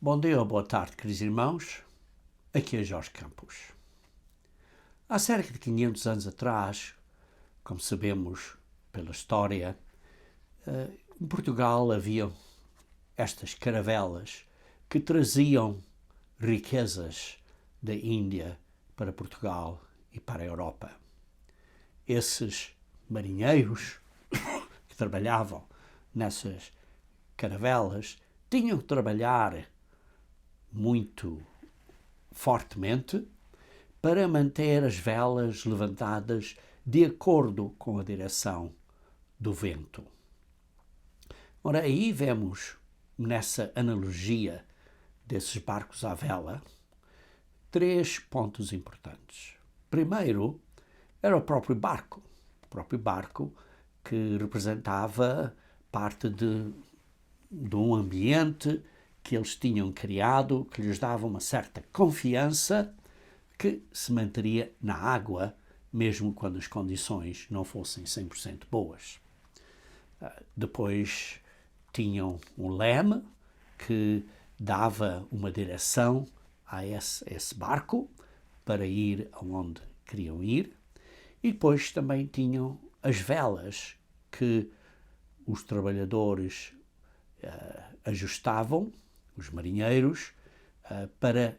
Bom dia ou boa tarde, queridos irmãos. Aqui é Jorge Campos. Há cerca de 500 anos atrás, como sabemos pela história, em Portugal havia estas caravelas que traziam riquezas da Índia para Portugal e para a Europa. Esses marinheiros que trabalhavam nessas caravelas tinham que trabalhar muito fortemente para manter as velas levantadas de acordo com a direção do vento. Ora, aí vemos, nessa analogia desses barcos à vela, 3 pontos importantes. Primeiro, era o próprio barco que representava parte de um ambiente que eles tinham criado, que lhes dava uma certa confiança que se manteria na água, mesmo quando as condições não fossem 100% boas. Depois tinham um leme que dava uma direção a esse barco para ir aonde queriam ir. E depois também tinham as velas que os trabalhadores ajustavam, os marinheiros, para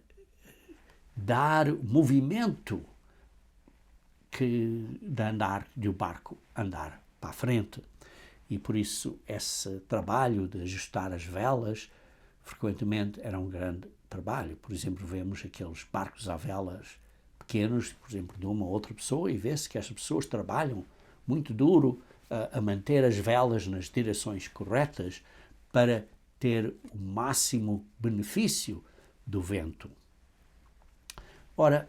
dar movimento de o barco andar para a frente. E por isso esse trabalho de ajustar as velas frequentemente era um grande trabalho. Por exemplo, vemos aqueles barcos à velas pequenos, por exemplo, de uma ou outra pessoa, e vê-se que estas pessoas trabalham muito duro a manter as velas nas direções corretas para ter o máximo benefício do vento. Ora,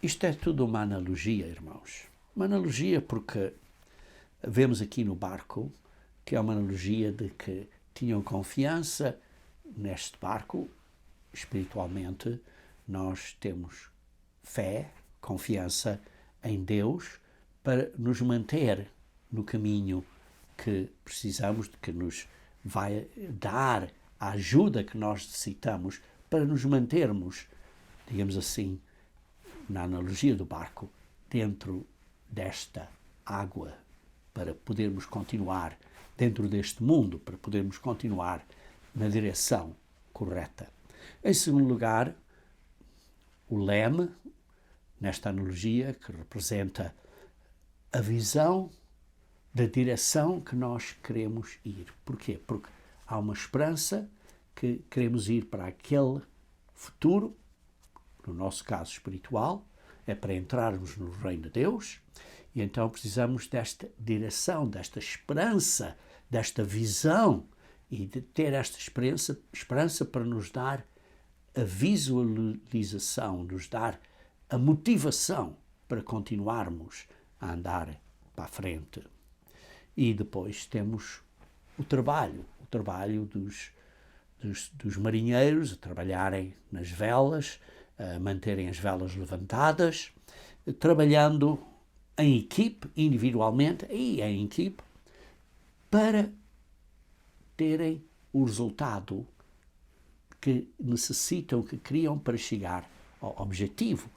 isto é tudo uma analogia, irmãos. Uma analogia porque vemos aqui no barco que é uma analogia de que tinham confiança neste barco. Espiritualmente, nós temos fé, confiança em Deus para nos manter no caminho que precisamos, de que nos vai dar a ajuda que nós necessitamos para nos mantermos, digamos assim, na analogia do barco, dentro desta água, para podermos continuar dentro deste mundo, para podermos continuar na direção correta. Em segundo lugar, o leme, nesta analogia, que representa a visão da direção que nós queremos ir. Porquê? Porque há uma esperança que queremos ir para aquele futuro, no nosso caso espiritual, é para entrarmos no reino de Deus, e então precisamos desta direção, desta esperança, desta visão, e de ter esta esperança para nos dar a visualização, nos dar a motivação para continuarmos a andar para a frente. E depois temos o trabalho dos marinheiros a trabalharem nas velas, a manterem as velas levantadas, trabalhando em equipe, individualmente e em equipe, para terem o resultado que necessitam, que queriam para chegar ao objetivo,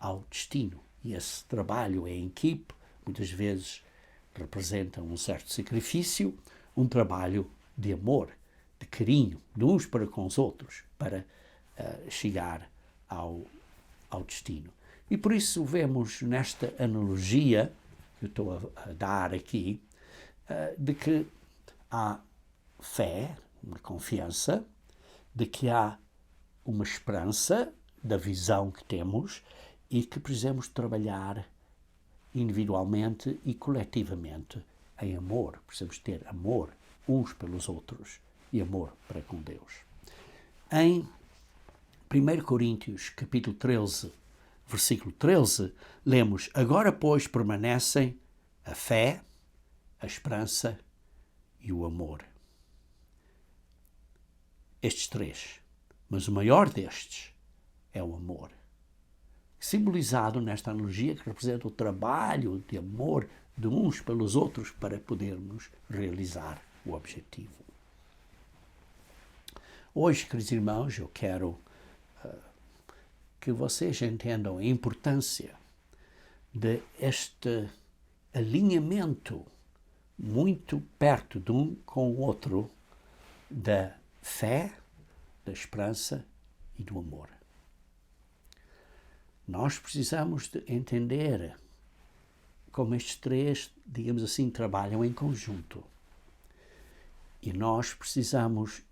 ao destino. E esse trabalho em equipe, muitas vezes, representa um certo sacrifício, um trabalho de amor, de carinho, de uns para com os outros, para chegar ao destino. E por isso vemos nesta analogia que eu estou a dar aqui, de que há fé, uma confiança, de que há uma esperança da visão que temos e que precisamos trabalhar individualmente e coletivamente em amor. Precisamos ter amor uns pelos outros e amor para com Deus. Em 1 Coríntios, capítulo 13, versículo 13, lemos: Agora, pois, permanecem a fé, a esperança e o amor. Estes 3. Mas o maior destes é o amor. Simbolizado nesta analogia que representa o trabalho de amor de uns pelos outros para podermos realizar o objetivo. Hoje, queridos irmãos, eu quero que vocês entendam a importância de este alinhamento muito perto de um com o outro da fé, da esperança e do amor. Nós precisamos de entender como estes três, digamos assim, trabalham em conjunto. E nós precisamos,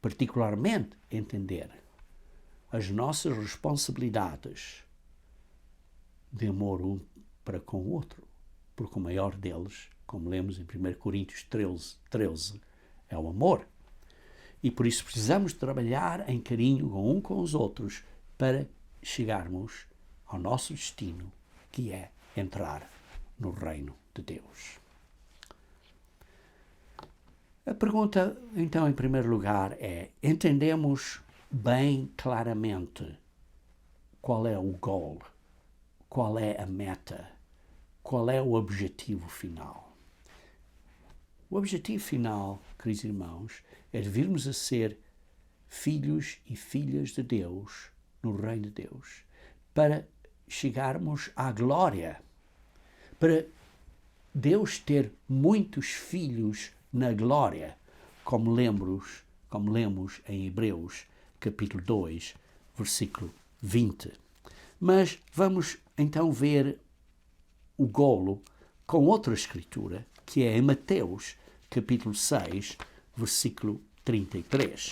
particularmente, entender as nossas responsabilidades de amor um para com o outro, porque o maior deles, como lemos em 1 Coríntios 13, é o amor. E por isso precisamos trabalhar em carinho um com os outros para chegarmos ao nosso destino, que é entrar no reino de Deus. A pergunta, então, em primeiro lugar, é: entendemos bem claramente qual é o goal, qual é a meta, qual é o objetivo final? O objetivo final, queridos irmãos, é de virmos a ser filhos e filhas de Deus no reino de Deus, para chegarmos à glória, para Deus ter muitos filhos na glória, como lemos em Hebreus, capítulo 2, versículo 20. Mas vamos então ver o golo com outra escritura, que é em Mateus, capítulo 6, versículo 33.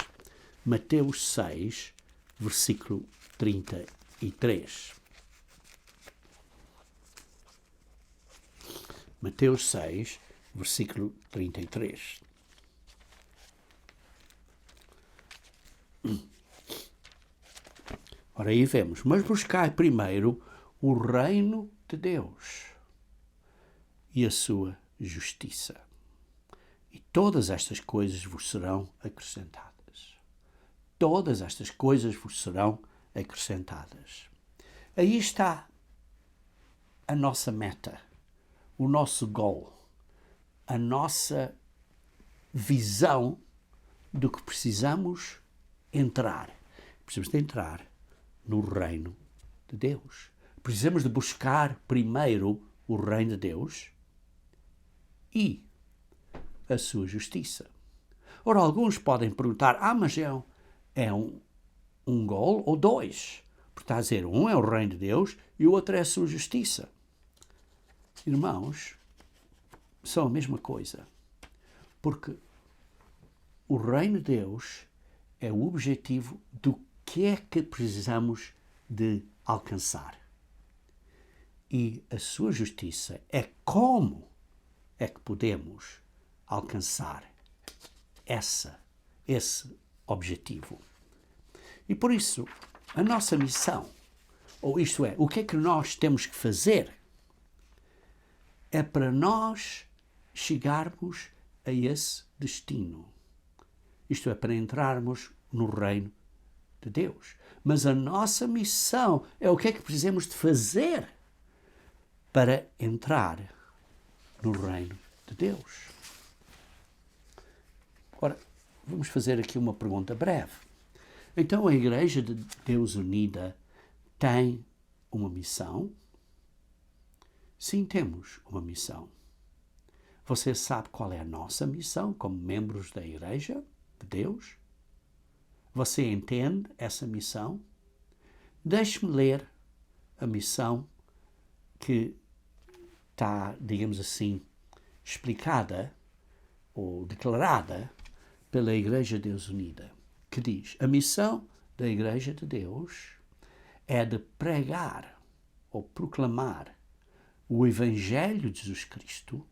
Mateus 6, versículo 33. Mateus 6, versículo 33. Ora, aí vemos: mas buscai primeiro o reino de Deus e a sua justiça, e todas estas coisas vos serão acrescentadas. Todas estas coisas vos serão acrescentadas. Aí está a nossa meta, o nosso goal, a nossa visão do que precisamos entrar. Precisamos de entrar no reino de Deus. Precisamos de buscar primeiro o reino de Deus e a sua justiça. Ora, alguns podem perguntar: mas é um goal ou dois? Porque está a dizer, um é o reino de Deus e o outro é a sua justiça. Irmãos, são a mesma coisa. Porque o reino de Deus é o objetivo do que é que precisamos de alcançar. E a sua justiça é como é que podemos alcançar esse objetivo. E por isso, a nossa missão, ou isto é, o que é que nós temos que fazer, é para nós chegarmos a esse destino. Isto é, para entrarmos no reino de Deus. Mas a nossa missão é o que é que precisamos de fazer para entrar no reino de Deus. Ora, vamos fazer aqui uma pergunta breve. Então, a Igreja de Deus Unida tem uma missão? Sim, temos uma missão. Você sabe qual é a nossa missão como membros da Igreja de Deus? Você entende essa missão? Deixe-me ler a missão que está, digamos assim, explicada ou declarada pela Igreja de Deus Unida, que diz: a missão da Igreja de Deus é de pregar ou proclamar o Evangelho de Jesus Cristo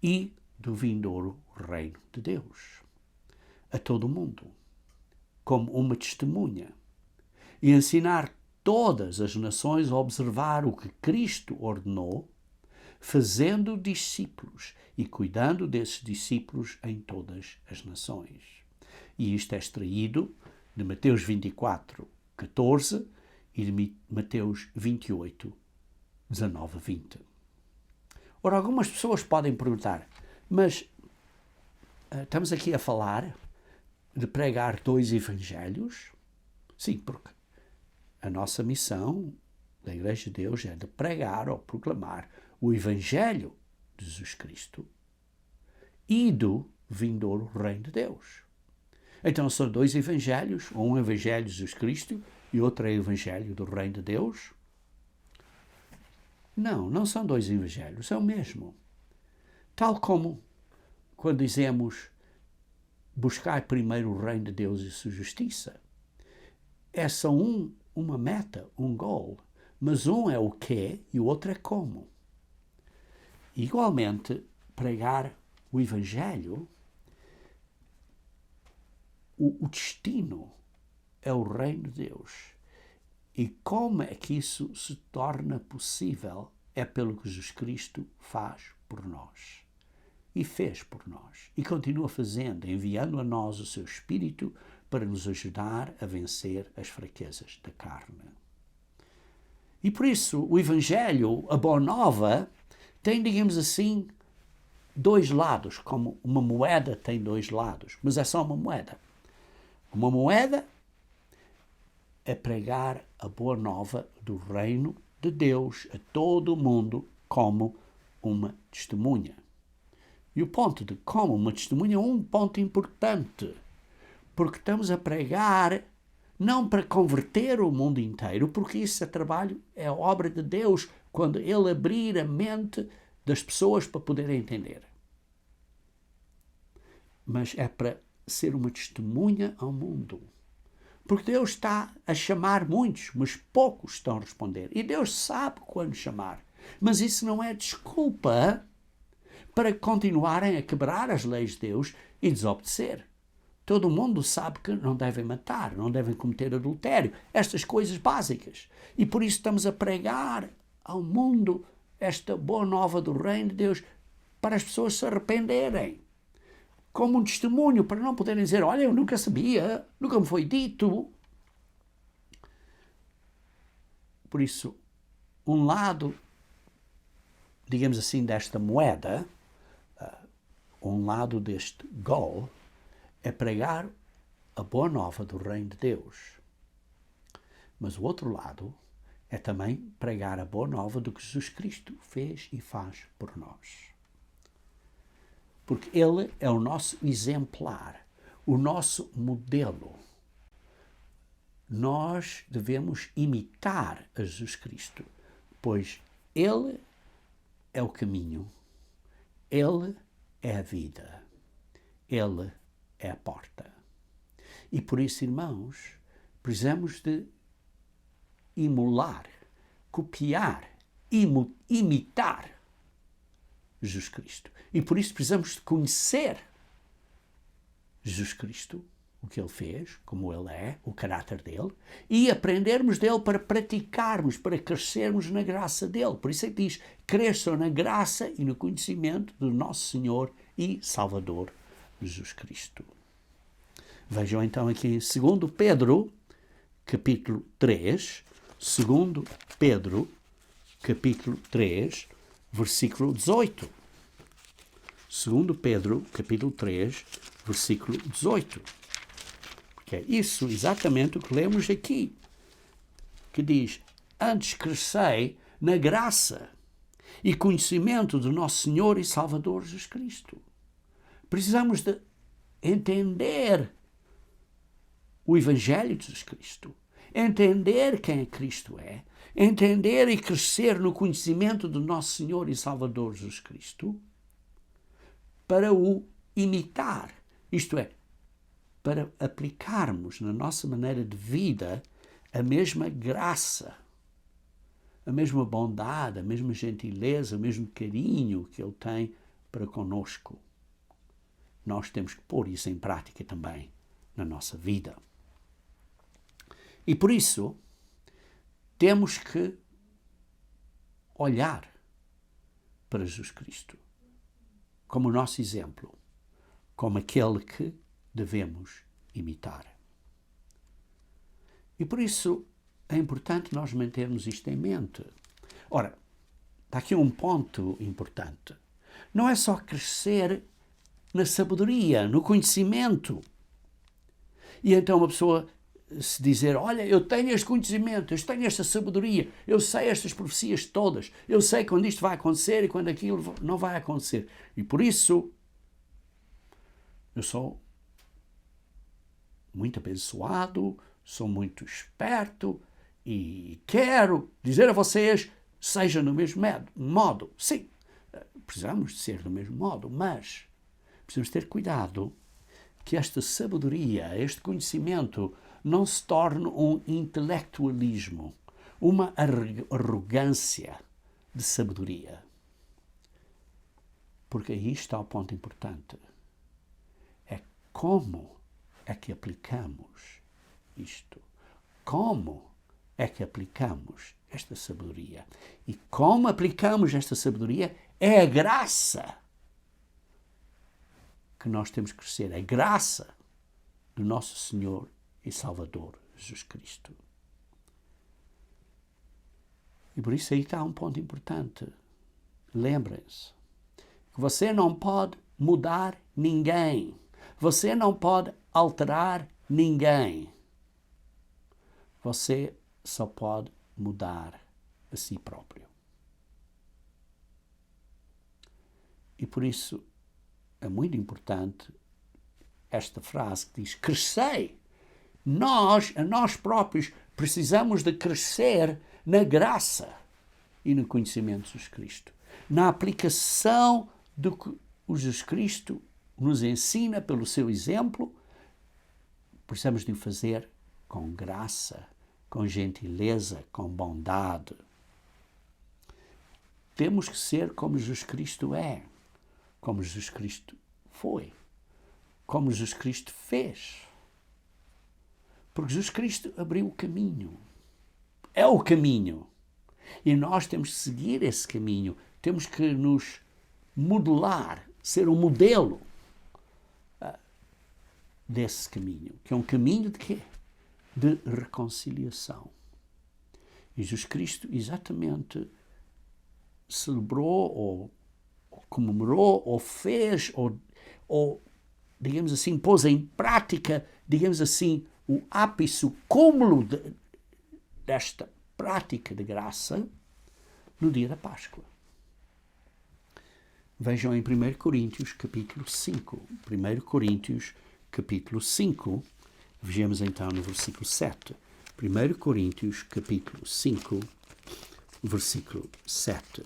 e do vindouro reino de Deus a todo o mundo, como uma testemunha, e ensinar todas as nações a observar o que Cristo ordenou, fazendo discípulos e cuidando desses discípulos em todas as nações. E isto é extraído de Mateus 24, 14 e de Mateus 28, 19 a 20. Ora, algumas pessoas podem perguntar: mas estamos aqui a falar de pregar 2 evangelhos? Sim, porque a nossa missão da Igreja de Deus é de pregar ou proclamar o Evangelho de Jesus Cristo e do vindouro Reino de Deus. Então são 2 evangelhos, um Evangelho de Jesus Cristo e outro é o Evangelho do Reino de Deus? Não, não são 2 evangelhos, é o mesmo. Tal como quando dizemos buscar primeiro o Reino de Deus e sua justiça. É só uma meta, um goal, mas um é o quê e o outro é como. Igualmente, pregar o Evangelho, o destino é o Reino de Deus. E como é que isso se torna possível? É pelo que Jesus Cristo faz por nós. E fez por nós. E continua fazendo, enviando a nós o seu Espírito para nos ajudar a vencer as fraquezas da carne. E por isso, o Evangelho, a Boa Nova, tem, digamos assim, 2 lados, como uma moeda tem 2 lados, mas é só uma moeda. Uma moeda é pregar a Boa Nova do Reino de Deus a todo o mundo como uma testemunha. E o ponto de como uma testemunha é um ponto importante, porque estamos a pregar não para converter o mundo inteiro, porque isso é trabalho, é obra de Deus, quando Ele abrir a mente das pessoas para poderem entender. Mas é para ser uma testemunha ao mundo. Porque Deus está a chamar muitos, mas poucos estão a responder. E Deus sabe quando chamar. Mas isso não é desculpa para continuarem a quebrar as leis de Deus e desobedecer. Todo mundo sabe que não devem matar, não devem cometer adultério, estas coisas básicas. E por isso estamos a pregar ao mundo esta boa nova do Reino de Deus para as pessoas se arrependerem. Como um testemunho, para não poderem dizer, olha, eu nunca sabia, nunca me foi dito. Por isso, um lado, digamos assim, desta moeda, um lado deste goal, é pregar a boa nova do Reino de Deus. Mas o outro lado é também pregar a boa nova do que Jesus Cristo fez e faz por nós. Porque Ele é o nosso exemplar, o nosso modelo. Nós devemos imitar a Jesus Cristo, pois Ele é o caminho, Ele é a vida, Ele é a porta. E por isso, irmãos, precisamos de emular, copiar, imitar Jesus Cristo. E por isso precisamos de conhecer Jesus Cristo, o que Ele fez, como Ele é, o caráter dele, e aprendermos dele para praticarmos, para crescermos na graça dele. Por isso é que diz, cresçam na graça e no conhecimento do nosso Senhor e Salvador Jesus Cristo. Vejam então aqui em 2 Pedro, capítulo 3, 2 Pedro, capítulo 3, versículo 18. 2 Pedro, capítulo 3, versículo 18. Porque é isso exatamente o que lemos aqui, que diz, antes crescei na graça e conhecimento do nosso Senhor e Salvador Jesus Cristo. Precisamos de entender o Evangelho de Jesus Cristo, entender quem Cristo é, entender e crescer no conhecimento do nosso Senhor e Salvador Jesus Cristo, para o imitar, isto é, para aplicarmos na nossa maneira de vida a mesma graça, a mesma bondade, a mesma gentileza, o mesmo carinho que Ele tem para conosco. Nós temos que pôr isso em prática também na nossa vida. E por isso, temos que olhar para Jesus Cristo como o nosso exemplo, como aquele que devemos imitar. E por isso é importante nós mantermos isto em mente. Ora, está aqui um ponto importante. Não é só crescer na sabedoria, no conhecimento. E então uma pessoa se dizer, olha, eu tenho este conhecimento, eu tenho esta sabedoria, eu sei estas profecias todas, eu sei quando isto vai acontecer e quando aquilo não vai acontecer. E por isso, eu sou muito abençoado, sou muito esperto e quero dizer a vocês, seja no mesmo modo. Sim, precisamos de ser do mesmo modo, mas precisamos ter cuidado que esta sabedoria, este conhecimento, não se torne um intelectualismo, uma arrogância de sabedoria. Porque aí está o ponto importante. É como é que aplicamos isto? Como é que aplicamos esta sabedoria? E como aplicamos esta sabedoria é a graça que nós temos que crescer, a graça do nosso Senhor e Salvador Jesus Cristo. E por isso aí está um ponto importante. Lembrem-se que você não pode mudar ninguém. Você não pode alterar ninguém. Você só pode mudar a si próprio. E por isso é muito importante esta frase que diz, crescei. A nós próprios, precisamos de crescer na graça e no conhecimento de Jesus Cristo. Na aplicação do que o Jesus Cristo nos ensina pelo seu exemplo, precisamos de o fazer com graça, com gentileza, com bondade. Temos que ser como Jesus Cristo é, como Jesus Cristo foi, como Jesus Cristo fez. Porque Jesus Cristo abriu o caminho. É o caminho. E nós temos que seguir esse caminho. Temos que nos modelar, ser um modelo desse caminho. Que é um caminho de quê? De reconciliação. E Jesus Cristo exatamente celebrou, ou comemorou, ou fez, ou digamos assim, pôs em prática, digamos assim, o ápice, o cúmulo desta prática de graça no dia da Páscoa. Vejam em 1 Coríntios, capítulo 5. 1 Coríntios, capítulo 5. Vejamos então no versículo 7. 1 Coríntios, capítulo 5, versículo 7.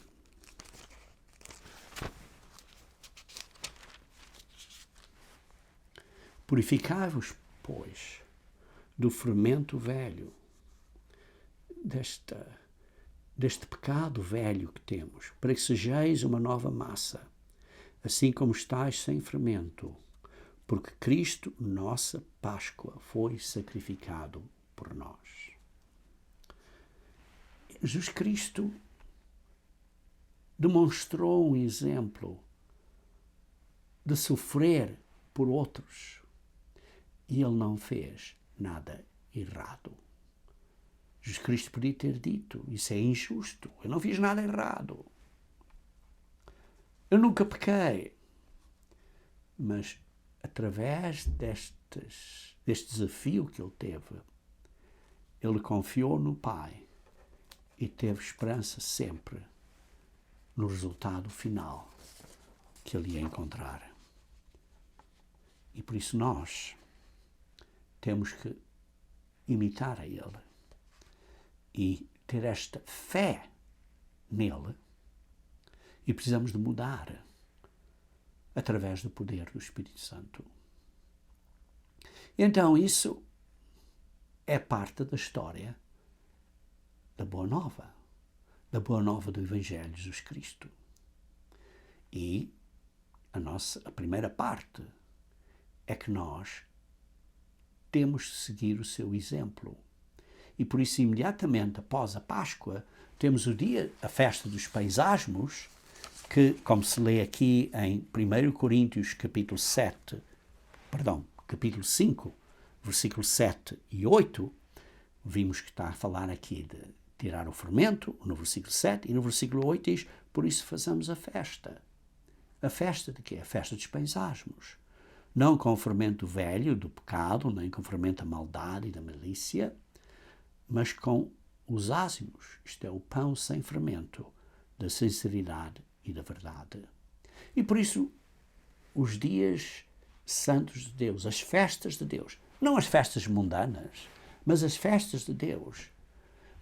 Purificai-vos, pois, do fermento velho, deste pecado velho que temos, para que sejais uma nova massa, assim como estáis sem fermento, porque Cristo, nossa Páscoa, foi sacrificado por nós. Jesus Cristo demonstrou um exemplo de sofrer por outros e ele não fez nada errado. Jesus Cristo podia ter dito, isso é injusto, eu não fiz nada errado. Eu nunca pequei. Mas através deste desafio que ele teve, ele confiou no Pai e teve esperança sempre no resultado final que ele ia encontrar. E por isso nós temos que imitar a ele e ter esta fé nele, e precisamos de mudar através do poder do Espírito Santo. Então isso é parte da história da Boa Nova do Evangelho de Jesus Cristo. E a primeira parte é que nós temos de seguir o seu exemplo. E por isso, imediatamente após a Páscoa, temos a festa dos Pães-Asmos, que, como se lê aqui em 1 Coríntios capítulo 5, versículos 7 e 8, vimos que está a falar aqui de tirar o fermento, no versículo 7, e no versículo 8 diz, por isso façamos a festa. A festa de quê? A festa dos Pães-Asmos. não com o fermento velho do pecado, nem com o fermento da maldade e da malícia, mas com os ázimos, isto é, o pão sem fermento, da sinceridade e da verdade. E por isso, os dias santos de Deus, as festas de Deus, não as festas mundanas, mas as festas de Deus,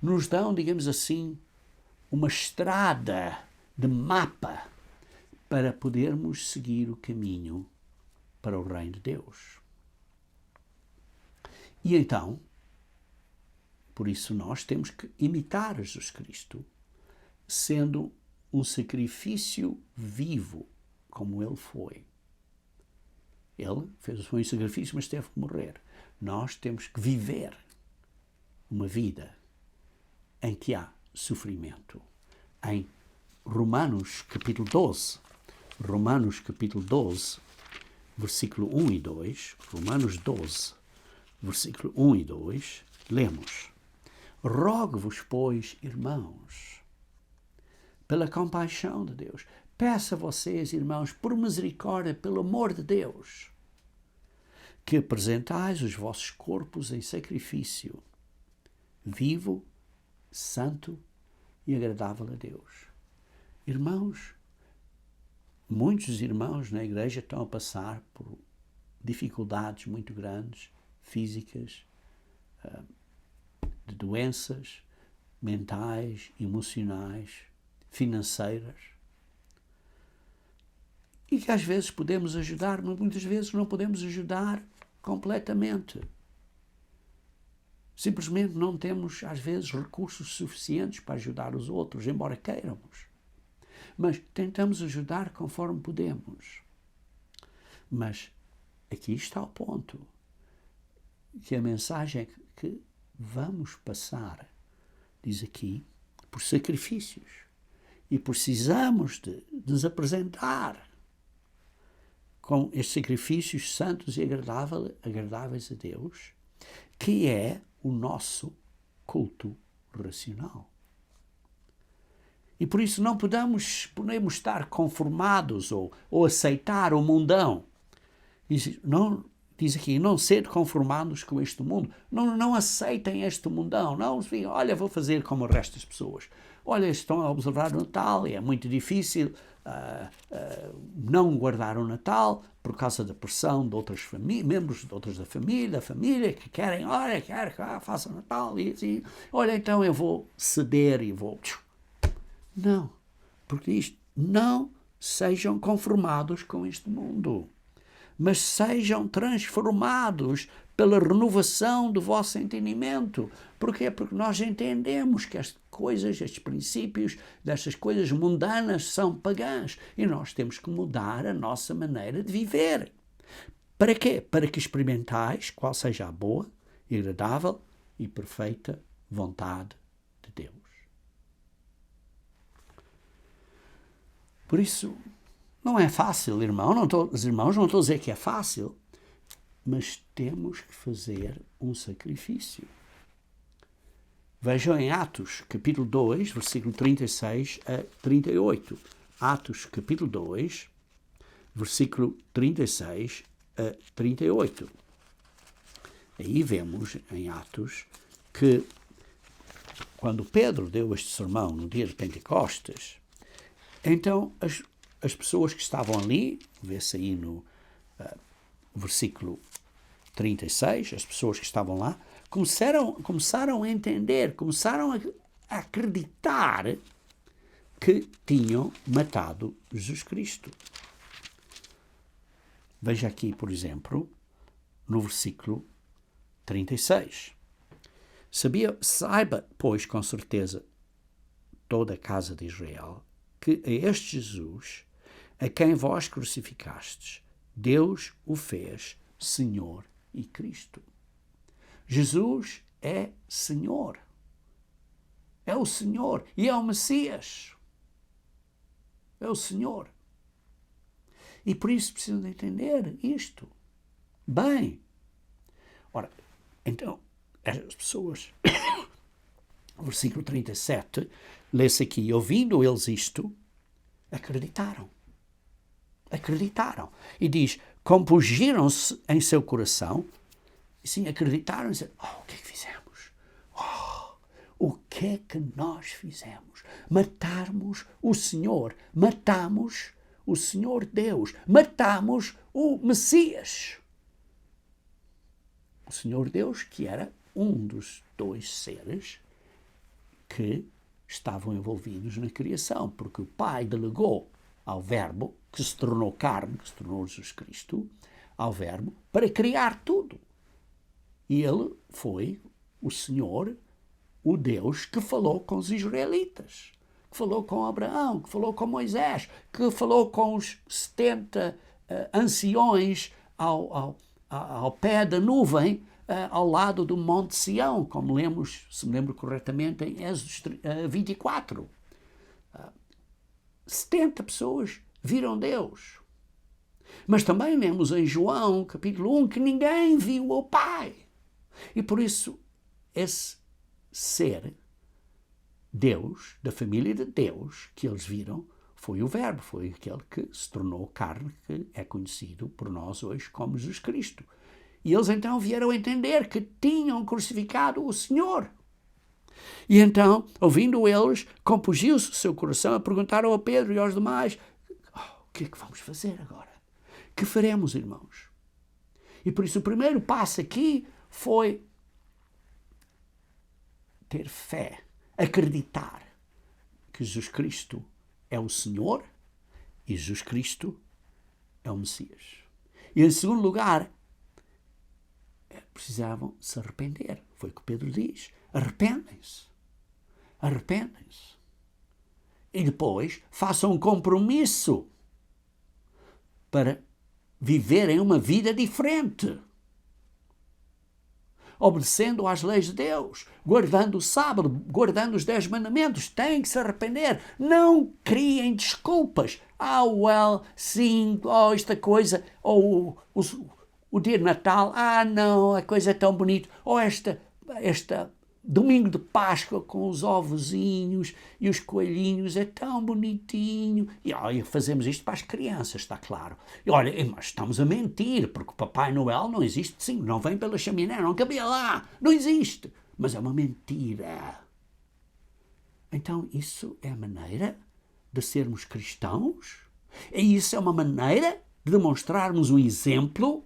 nos dão, digamos assim, uma estrada de mapa para podermos seguir o caminho para o reino de Deus. E então, por isso nós temos que imitar Jesus Cristo, sendo um sacrifício vivo, como ele foi. Ele foi um sacrifício, mas teve que morrer. Nós temos que viver uma vida em que há sofrimento. Em Romanos capítulo 12, versículo 1 e 2, Romanos 12, versículo 1 e 2, lemos: Rogo-vos, pois, irmãos, pela compaixão de Deus, peço a vocês, irmãos, por misericórdia, pelo amor de Deus, que apresentais os vossos corpos em sacrifício, vivo, santo e agradável a Deus. Irmãos, muitos irmãos na igreja estão a passar por dificuldades muito grandes, físicas, de doenças mentais, emocionais, financeiras, e que às vezes podemos ajudar, mas muitas vezes não podemos ajudar completamente. Simplesmente não temos, às vezes, recursos suficientes para ajudar os outros, embora queiramos. Mas tentamos ajudar conforme podemos. Mas aqui está o ponto, que a mensagem é que vamos passar, diz aqui, por sacrifícios. E precisamos de nos apresentar com estes sacrifícios santos e agradáveis a Deus, que é o nosso culto racional. E por isso não podemos estar conformados ou aceitar o mundão. Diz aqui, não ser conformados com este mundo. Não aceitem este mundão. Não, olha, vou fazer como o resto das pessoas. Olha, estão a observar o Natal e é muito difícil não guardar o Natal por causa da pressão de outros membros de outros da família que querem, olha, quero que faça o Natal e assim. Olha, então eu vou ceder e vou... Não, porque diz, não sejam conformados com este mundo, mas sejam transformados pela renovação do vosso entendimento. Porquê? Porque nós entendemos que estas coisas, estes princípios, destas coisas mundanas são pagãs e nós temos que mudar a nossa maneira de viver. Para quê? Para que experimentais qual seja a boa, agradável e perfeita vontade de Deus. Por isso, não é fácil, os irmãos, não estou a dizer que é fácil, mas temos que fazer um sacrifício. Vejam em Atos, capítulo 2, versículo 36 a 38. Atos, capítulo 2, versículo 36 a 38. Aí vemos, em Atos, que quando Pedro deu este sermão no dia de Pentecostes, então as pessoas que estavam ali, vê-se aí no versículo 36, as pessoas que estavam lá, começaram a entender, começaram a acreditar que tinham matado Jesus Cristo. Veja aqui, por exemplo, no versículo 36. Saiba, pois, com certeza, toda a casa de Israel, que a este Jesus, a quem vós crucificastes, Deus o fez Senhor e Cristo. Jesus é Senhor. É o Senhor e é o Messias. É o Senhor. E por isso precisam de entender isto. Bem. Ora, então, as pessoas, versículo 37, lê-se aqui, ouvindo eles isto, acreditaram. E diz, compungiram-se em seu coração e sim acreditaram e disseram, o que é que fizemos? O que é que nós fizemos? Matarmos o Senhor, matamos o Senhor Deus, matamos o Messias. O Senhor Deus, que era um dos dois seres que estavam envolvidos na criação, porque o Pai delegou ao Verbo, que se tornou carne, que se tornou Jesus Cristo, ao Verbo, para criar tudo. E ele foi o Senhor, o Deus que falou com os israelitas, que falou com Abraão, que falou com Moisés, que falou com os 70 anciões ao pé da nuvem, ao lado do Monte Sião, como lemos, se me lembro corretamente, em Êxodo 24. 70 pessoas viram Deus. Mas também lemos em João, capítulo 1, que ninguém viu o Pai. E por isso, esse ser, Deus, da família de Deus, que eles viram, foi o Verbo, foi aquele que se tornou carne, que é conhecido por nós hoje como Jesus Cristo. E eles então vieram a entender que tinham crucificado o Senhor. E então, ouvindo eles, compungiu-se o seu coração a perguntaram a Pedro e aos demais, o que é que vamos fazer agora? Que faremos, irmãos? E por isso o primeiro passo aqui foi ter fé, acreditar que Jesus Cristo é o Senhor e Jesus Cristo é o Messias. E em segundo lugar, precisavam se arrepender. Foi o que Pedro diz. Arrependem-se. Arrependem-se. E depois façam um compromisso para viverem uma vida diferente. Obedecendo às leis de Deus, guardando o sábado, guardando os 10 mandamentos, têm que se arrepender. Não criem desculpas. Sim, esta coisa, o dia de Natal, não, a coisa é tão bonita. Ou esta domingo de Páscoa com os ovozinhos e os coelhinhos, é tão bonitinho. E fazemos isto para as crianças, está claro. E olha, mas estamos a mentir, porque o Papai Noel não existe, sim, não vem pela chaminé, não cabia lá, não existe. Mas é uma mentira. Então isso é a maneira de sermos cristãos? E isso é uma maneira de demonstrarmos um exemplo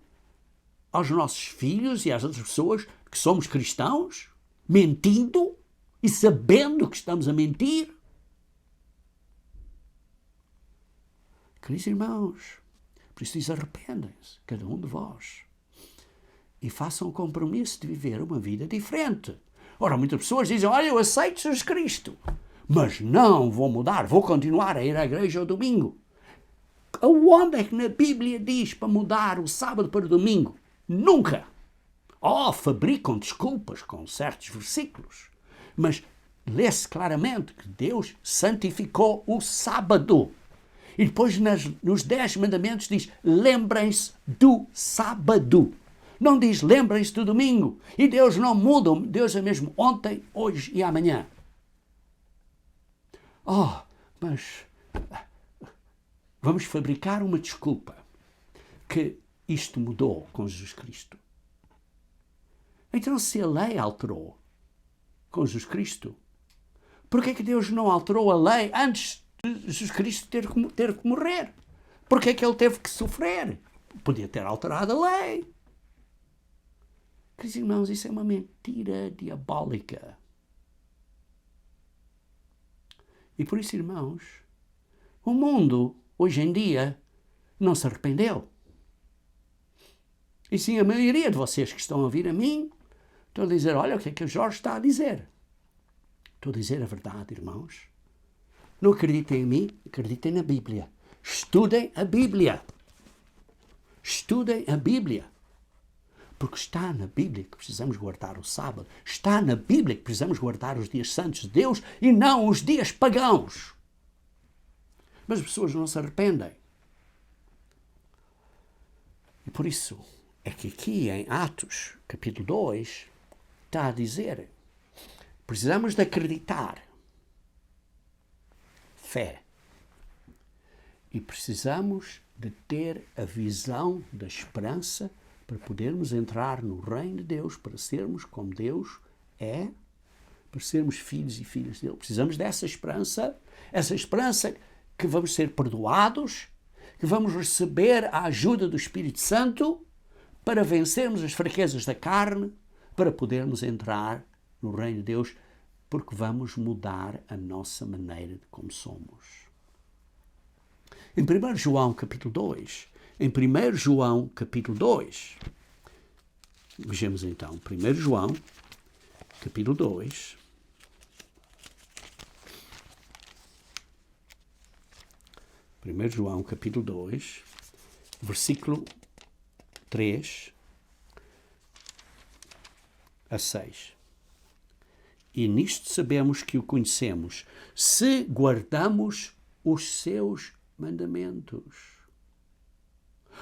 aos nossos filhos e às outras pessoas que somos cristãos, mentindo e sabendo que estamos a mentir? Queridos irmãos, por isso diz, arrependem-se, cada um de vós, e façam o compromisso de viver uma vida diferente. Ora, muitas pessoas dizem, olha, eu aceito Jesus Cristo, mas não vou mudar, vou continuar a ir à igreja ao domingo. Aonde é que na Bíblia diz para mudar o sábado para o domingo? Nunca! Fabricam desculpas com certos versículos, mas lê-se claramente que Deus santificou o sábado. E depois nos 10 mandamentos diz, lembrem-se do sábado. Não diz, lembrem-se do domingo. E Deus não muda, Deus é mesmo ontem, hoje e amanhã. Mas vamos fabricar uma desculpa que isto mudou com Jesus Cristo. Então, se a lei alterou com Jesus Cristo, por que é que Deus não alterou a lei antes de Jesus Cristo ter que morrer? Por que é que ele teve que sofrer? Podia ter alterado a lei. Queridos irmãos, isso é uma mentira diabólica. E por isso, irmãos, o mundo, hoje em dia, não se arrependeu. E sim, a maioria de vocês que estão a ouvir a mim, estão a dizer, olha o que é que o Jorge está a dizer. Estou a dizer a verdade, irmãos. Não acreditem em mim, acreditem na Bíblia. Estudem a Bíblia. Estudem a Bíblia. Porque está na Bíblia que precisamos guardar o sábado. Está na Bíblia que precisamos guardar os dias santos de Deus e não os dias pagãos. Mas as pessoas não se arrependem. E por isso é que aqui em Atos, capítulo 2, está a dizer, precisamos de acreditar. Fé. E precisamos de ter a visão da esperança para podermos entrar no reino de Deus, para sermos como Deus é, para sermos filhos e filhas dele. Precisamos dessa esperança, essa esperança que vamos ser perdoados, que vamos receber a ajuda do Espírito Santo para vencermos as fraquezas da carne, para podermos entrar no reino de Deus, porque vamos mudar a nossa maneira de como somos. Em 1 João capítulo 2, em 1 João capítulo 2, vejamos então, 1 João capítulo 2, João capítulo 2, versículo 3 a 6. E nisto sabemos que o conhecemos, se guardamos os seus mandamentos.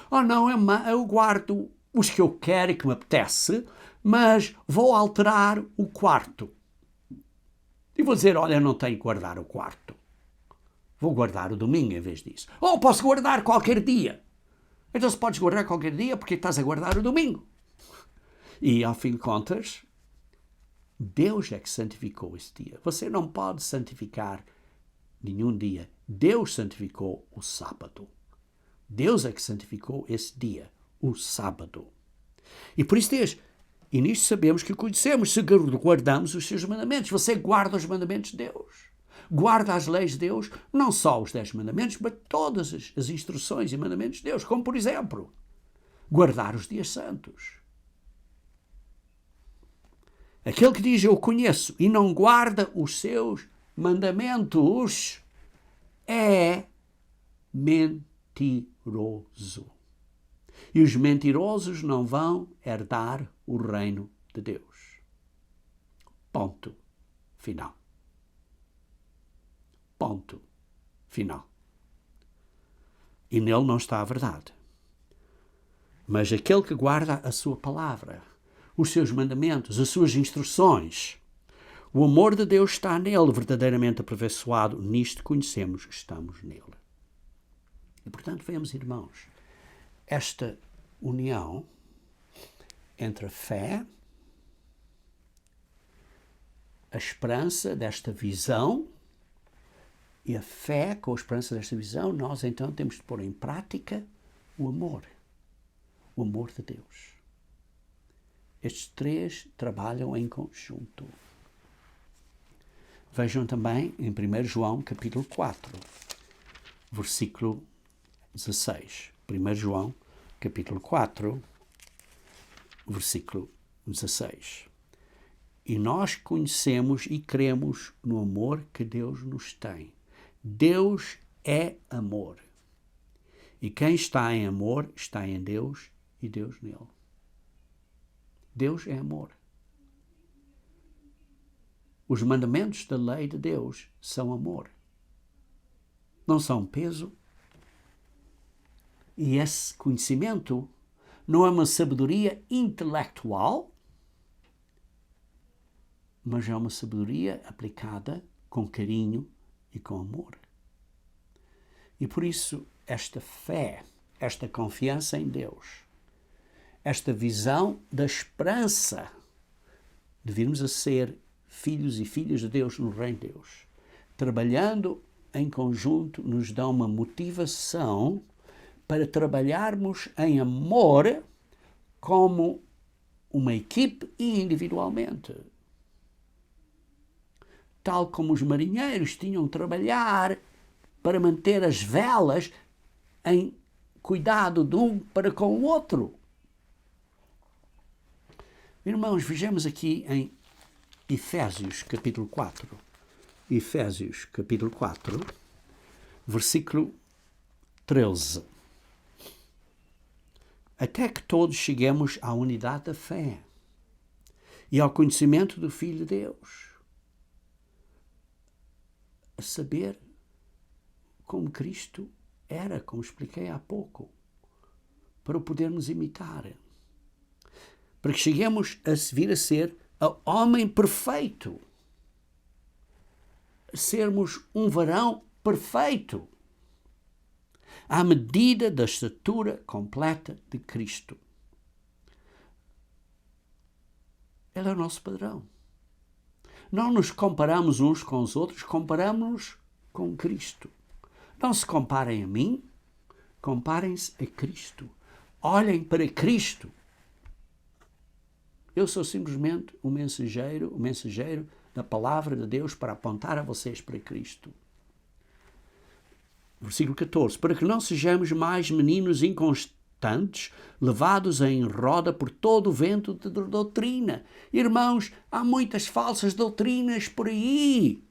Oh não, eu guardo os que eu quero e que me apetece, mas vou alterar o quarto. E vou dizer, olha, não tenho que guardar o quarto. Vou guardar o domingo em vez disso. Ou posso guardar qualquer dia. Então se podes guardar qualquer dia, porque estás a guardar o domingo? E ao fim de contas, Deus é que santificou esse dia. Você não pode santificar nenhum dia. Deus santificou o sábado. Deus é que santificou esse dia, o sábado. E por isso diz, e nisto sabemos que o conhecemos, se guardamos os seus mandamentos. Você guarda os mandamentos de Deus. Guarda as leis de Deus, não só os 10 mandamentos, mas todas as instruções e mandamentos de Deus. Como, por exemplo, guardar os dias santos. Aquele que diz, eu conheço, e não guarda os seus mandamentos, é mentiroso. E os mentirosos não vão herdar o reino de Deus. Ponto final. Ponto final. E nele não está a verdade. Mas aquele que guarda a sua palavra, os seus mandamentos, as suas instruções, o amor de Deus está nele, verdadeiramente aperfeiçoado. Nisto conhecemos que estamos nele. E, portanto, vemos, irmãos, esta união entre a fé, a esperança desta visão, e a fé com a esperança desta visão, nós então temos de pôr em prática o amor de Deus. Estes três trabalham em conjunto. Vejam também em 1 João capítulo 4, versículo 16. 1 João capítulo 4, versículo 16. E nós conhecemos e cremos no amor que Deus nos tem. Deus é amor. E quem está em amor está em Deus e Deus nele. Deus é amor. Os mandamentos da lei de Deus são amor. Não são peso. E esse conhecimento não é uma sabedoria intelectual, mas é uma sabedoria aplicada com carinho e com amor. E por isso, esta fé, esta confiança em Deus, esta visão da esperança de virmos a ser filhos e filhas de Deus no reino de Deus, trabalhando em conjunto, nos dá uma motivação para trabalharmos em amor como uma equipe e individualmente. Tal como os marinheiros tinham de trabalhar para manter as velas em cuidado de um para com o outro. Irmãos, vejamos aqui em Efésios capítulo 4. Efésios capítulo 4, versículo 13. Até que todos cheguemos à unidade da fé e ao conhecimento do Filho de Deus, a saber como Cristo era, como expliquei há pouco, para o podermos imitar, para que cheguemos a vir a ser o homem perfeito, a sermos um varão perfeito, à medida da estatura completa de Cristo. Ele é o nosso padrão. Não nos comparamos uns com os outros, comparamos-nos com Cristo. Não se comparem a mim, comparem-se a Cristo. Olhem para Cristo. Eu sou simplesmente o mensageiro da palavra de Deus para apontar a vocês para Cristo. Versículo 14. Para que não sejamos mais meninos inconstantes, levados em roda por todo o vento de doutrina. Irmãos, há muitas falsas doutrinas por aí.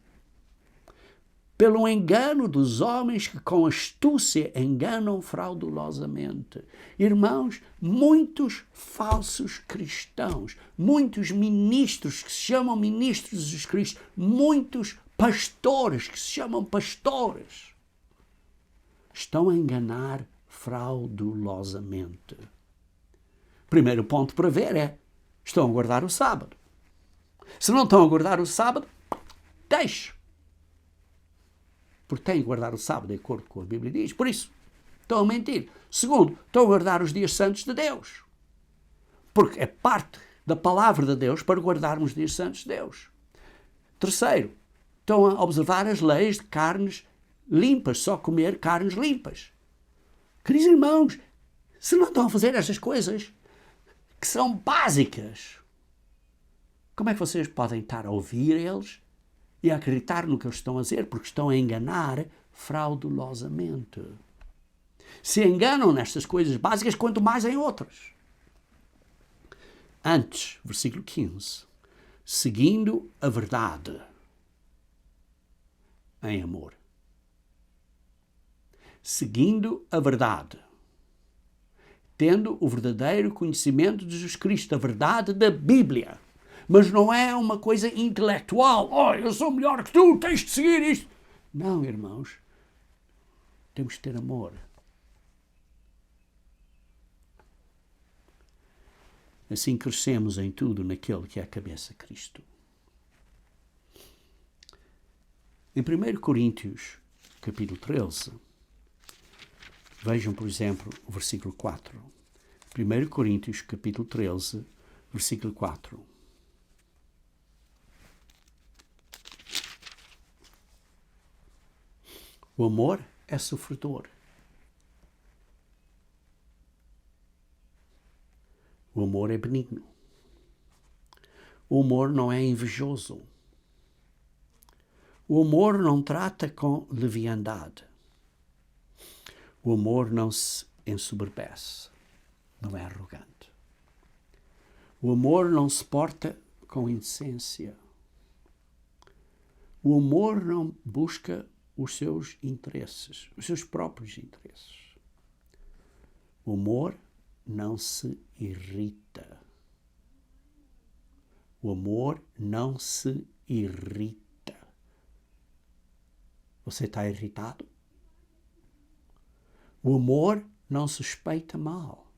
Pelo engano dos homens que com astúcia enganam fraudulosamente. Irmãos, muitos falsos cristãos, muitos ministros que se chamam ministros de Jesus Cristo, muitos pastores que se chamam pastores, estão a enganar fraudulosamente. Primeiro ponto para ver é, estão a guardar o sábado. Se não estão a guardar o sábado, deixe. Porque têm que guardar o sábado de acordo com a Bíblia diz. Por isso, estão a mentir. Segundo, estão a guardar os dias santos de Deus. Porque é parte da palavra de Deus para guardarmos os dias santos de Deus. Terceiro, estão a observar as leis de carnes limpas, só comer carnes limpas. Queridos irmãos, se não estão a fazer estas coisas que são básicas, como é que vocês podem estar a ouvir eles e a acreditar no que eles estão a dizer? Porque estão a enganar fraudulosamente. Se enganam nestas coisas básicas, quanto mais em outras. Antes, versículo 15, seguindo a verdade em amor. Seguindo a verdade. Tendo o verdadeiro conhecimento de Jesus Cristo, a verdade da Bíblia. Mas não é uma coisa intelectual. Oh, eu sou melhor que tu, tens de seguir isto. Não, irmãos. Temos de ter amor. Assim crescemos em tudo naquele que é a cabeça, Cristo. Em 1 Coríntios, capítulo 13, vejam, por exemplo, o versículo 4. 1 Coríntios, capítulo 13, versículo 4. O amor é sofredor. O amor é benigno. O amor não é invejoso. O amor não trata com leviandade. O amor não se ensoberbece. Não é arrogante. O amor não se porta com indecência. O amor não busca os seus interesses, os seus próprios interesses. O amor não se irrita. O amor não se irrita. Você está irritado? O amor não suspeita mal.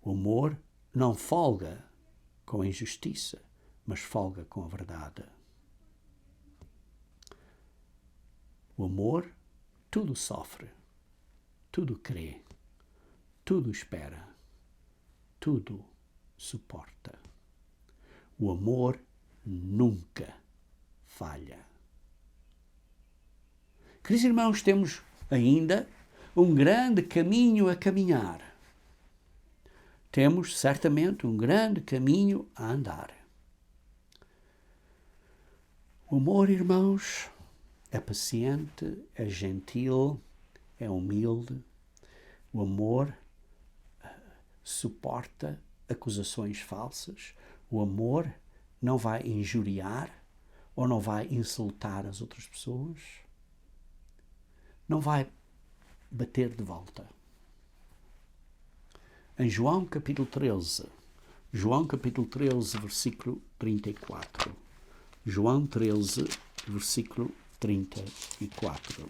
O amor não folga com a injustiça, mas folga com a verdade. O amor tudo sofre, tudo crê, tudo espera, tudo suporta. O amor nunca falha. Queridos irmãos, temos ainda um grande caminho a caminhar. Temos certamente um grande caminho a andar. O amor, irmãos, é paciente, é gentil, é humilde. O amor suporta acusações falsas. O amor não vai injuriar ou não vai insultar as outras pessoas. Não vai bater de volta. Em João capítulo 13, versículo 34. João 13, versículo 34.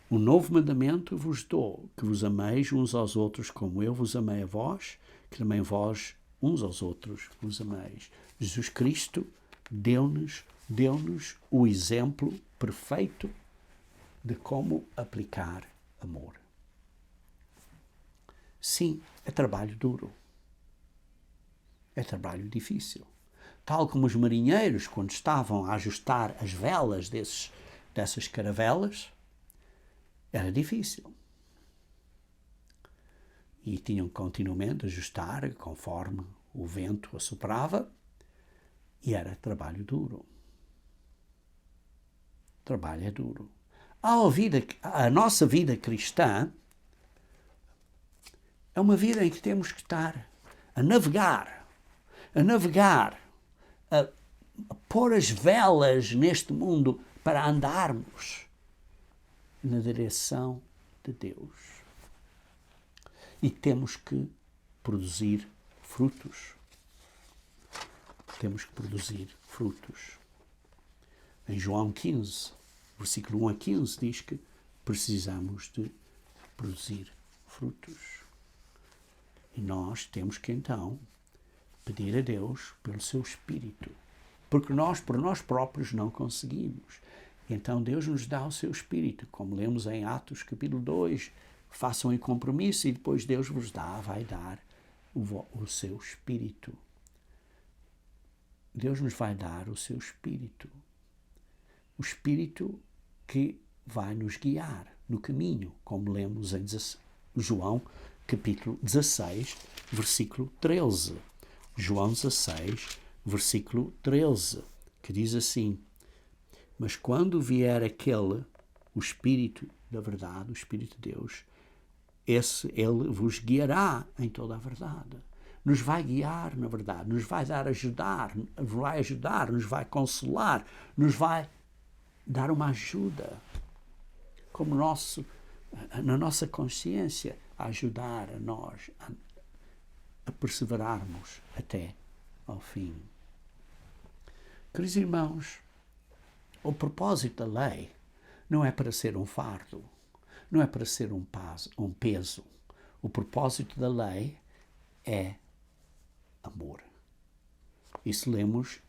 Um novo mandamento vos dou, que vos ameis uns aos outros como eu vos amei a vós, que também vós uns aos outros vos ameis. Jesus Cristo deu-nos o exemplo perfeito de como aplicar amor. Sim, é trabalho duro. É trabalho difícil. Tal como os marinheiros, quando estavam a ajustar as velas dessas caravelas, era difícil. E tinham continuamente a ajustar conforme o vento assoprava, e era trabalho duro. Trabalho é duro. A nossa vida cristã é uma vida em que temos que estar a navegar, a pôr as velas neste mundo para andarmos na direção de Deus. E temos que produzir frutos. Temos que produzir frutos. Em João 15, versículo 1 a 15, diz que precisamos de produzir frutos. E nós temos que, então, pedir a Deus pelo seu Espírito. Porque nós, por nós próprios, não conseguimos. Então, Deus nos dá o seu Espírito. Como lemos em Atos, capítulo 2, façam em compromisso e depois Deus vos vai dar o seu Espírito. Deus nos vai dar o seu Espírito. O Espírito que vai nos guiar no caminho, como lemos em João, capítulo 16, versículo 13. João 16, versículo 13, que diz assim: mas quando vier aquele, o Espírito da verdade, o Espírito de Deus, ele vos guiará em toda a verdade. Nos vai guiar na verdade, nos vai ajudar, nos vai consolar, nos vai dar uma ajuda, como na nossa consciência, a ajudar a nós a perseverarmos até ao fim. Queridos irmãos, o propósito da lei não é para ser um fardo, não é para ser um peso. O propósito da lei é amor. Isso lemos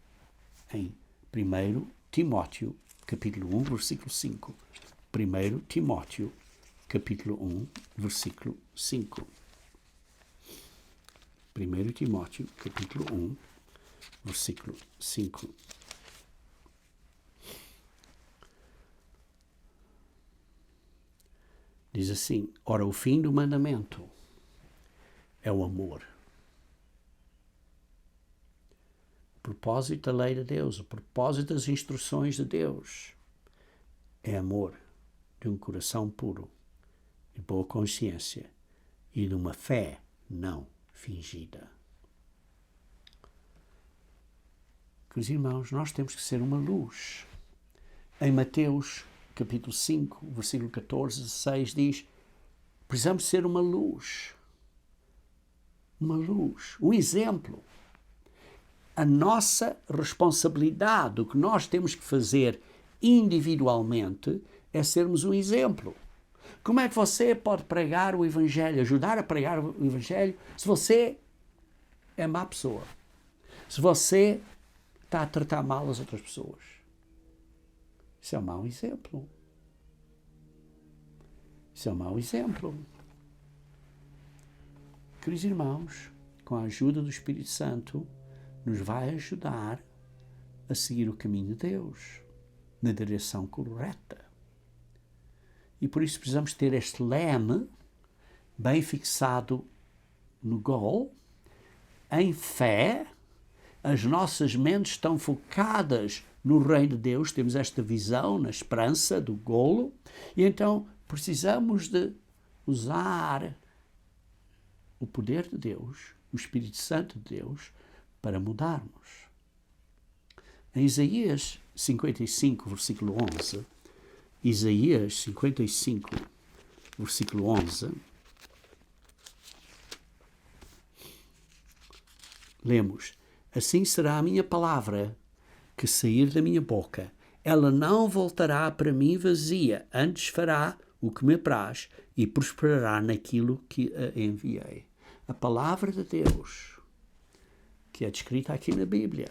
em 1 Timóteo, capítulo 1, versículo 5. 1 Timóteo, capítulo 1, versículo 5. 1 Timóteo, capítulo 1, versículo 5. Diz assim: ora, o fim do mandamento é o amor. O propósito da lei de Deus, o propósito das instruções de Deus é amor de um coração puro, de boa consciência e de uma fé não fingida. Queridos irmãos, nós temos que ser uma luz. Em Mateus, capítulo 5, versículo 14, 16, diz: precisamos ser uma luz, um exemplo. A nossa responsabilidade, o que nós temos que fazer individualmente, é sermos um exemplo. Como é que você pode pregar o Evangelho, ajudar a pregar o Evangelho, se você é má pessoa? Se você está a tratar mal as outras pessoas? Isso é um mau exemplo. Isso é um mau exemplo. Queridos irmãos, com a ajuda do Espírito Santo, nos vai ajudar a seguir o caminho de Deus, na direção correta. E por isso precisamos ter este leme bem fixado no gol, em fé. As nossas mentes estão focadas no reino de Deus, temos esta visão, na esperança do golo, e então precisamos de usar o poder de Deus, o Espírito Santo de Deus, para mudarmos. Em Isaías 55, versículo 11, Isaías 55, versículo 11, lemos: assim será a minha palavra que sair da minha boca. Ela não voltará para mim vazia, antes fará o que me apraz e prosperará naquilo que a enviei. A palavra de Deus, que é descrita aqui na Bíblia,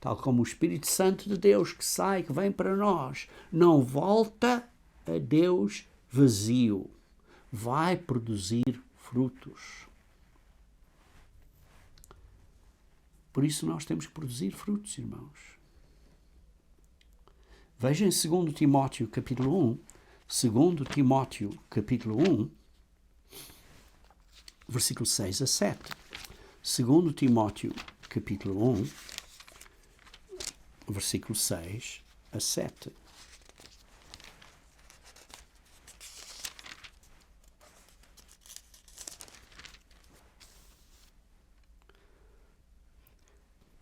tal como o Espírito Santo de Deus que sai, que vem para nós, não volta a Deus vazio vai produzir frutos. Por isso nós temos que produzir frutos, irmãos. Vejam em 2 Timóteo capítulo 1, 2 Timóteo capítulo 1, versículo 6 a 7. 2 Timóteo capítulo 1, versículo 6 a 7.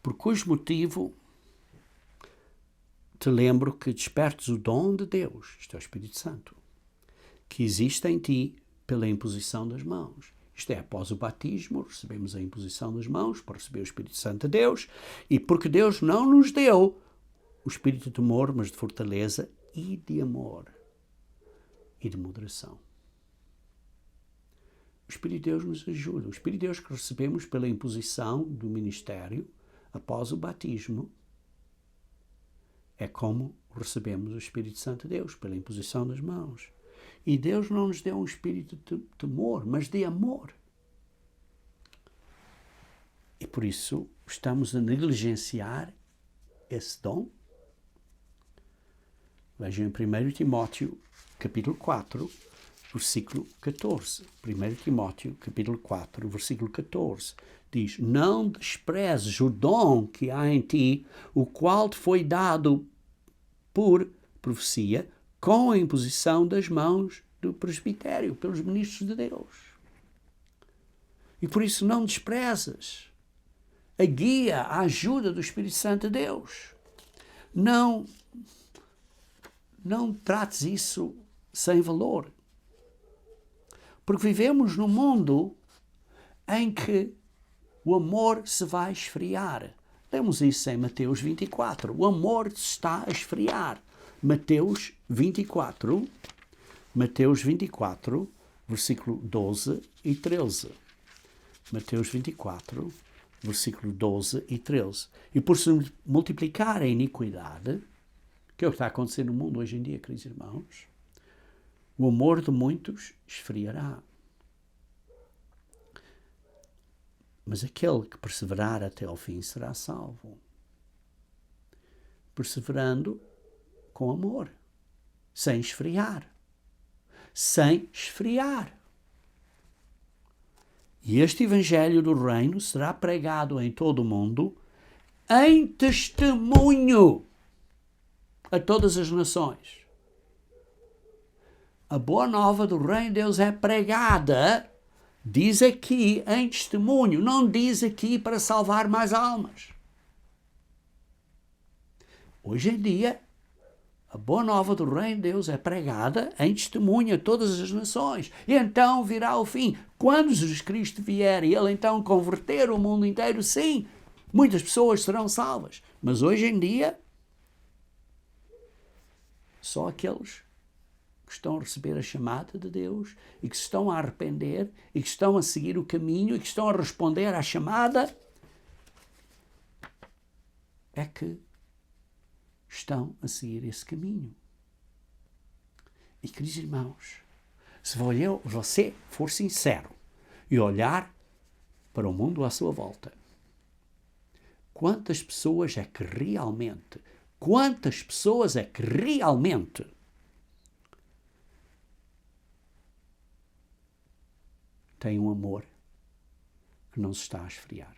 Por cujo motivo te lembro que despertes o dom de Deus, isto é o Espírito Santo, que existe em ti pela imposição das mãos. Isto é, após o batismo, recebemos a imposição das mãos para receber o Espírito Santo de Deus, e porque Deus não nos deu o espírito de temor, mas de fortaleza e de amor e de moderação. O Espírito de Deus nos ajuda. O Espírito de Deus que recebemos pela imposição do ministério após o batismo é como recebemos o Espírito Santo de Deus, pela imposição das mãos. E Deus não nos deu um espírito de temor, mas de amor. E por isso estamos a negligenciar esse dom. Vejam em 1 Timóteo, capítulo 4, versículo 14. 1 Timóteo, capítulo 4, versículo 14. Diz: não desprezes o dom que há em ti, o qual te foi dado por profecia, com a imposição das mãos do presbitério, pelos ministros de Deus. E por isso não desprezes a guia, a ajuda do Espírito Santo de Deus. Não trates isso sem valor. Porque vivemos num mundo em que o amor se vai esfriar. Lemos isso em Mateus 24. O amor se está a esfriar. Mateus 24, versículo 12 e 13. Mateus 24, versículo 12 e 13. E por se multiplicar a iniquidade, que é o que está acontecendo no mundo hoje em dia, queridos irmãos, o amor de muitos esfriará. Mas aquele que perseverar até ao fim será salvo. Perseverando com amor, sem esfriar. Sem esfriar. E este Evangelho do Reino será pregado em todo o mundo em testemunho a todas as nações. A boa nova do Reino de Deus é pregada, diz aqui, em testemunho, não diz aqui para salvar mais almas. Hoje em dia, a boa nova do Reino de Deus é pregada em testemunho a todas as nações. E então virá o fim. Quando Jesus Cristo vier e Ele então converter o mundo inteiro, sim, muitas pessoas serão salvas. Mas hoje em dia, só aqueles que estão a receber a chamada de Deus e que se estão a arrepender e que estão a seguir o caminho e que estão a responder à chamada é que estão a seguir esse caminho. E, queridos irmãos, se você for sincero e olhar para o mundo à sua volta, quantas pessoas é que realmente têm um amor que não se está a esfriar?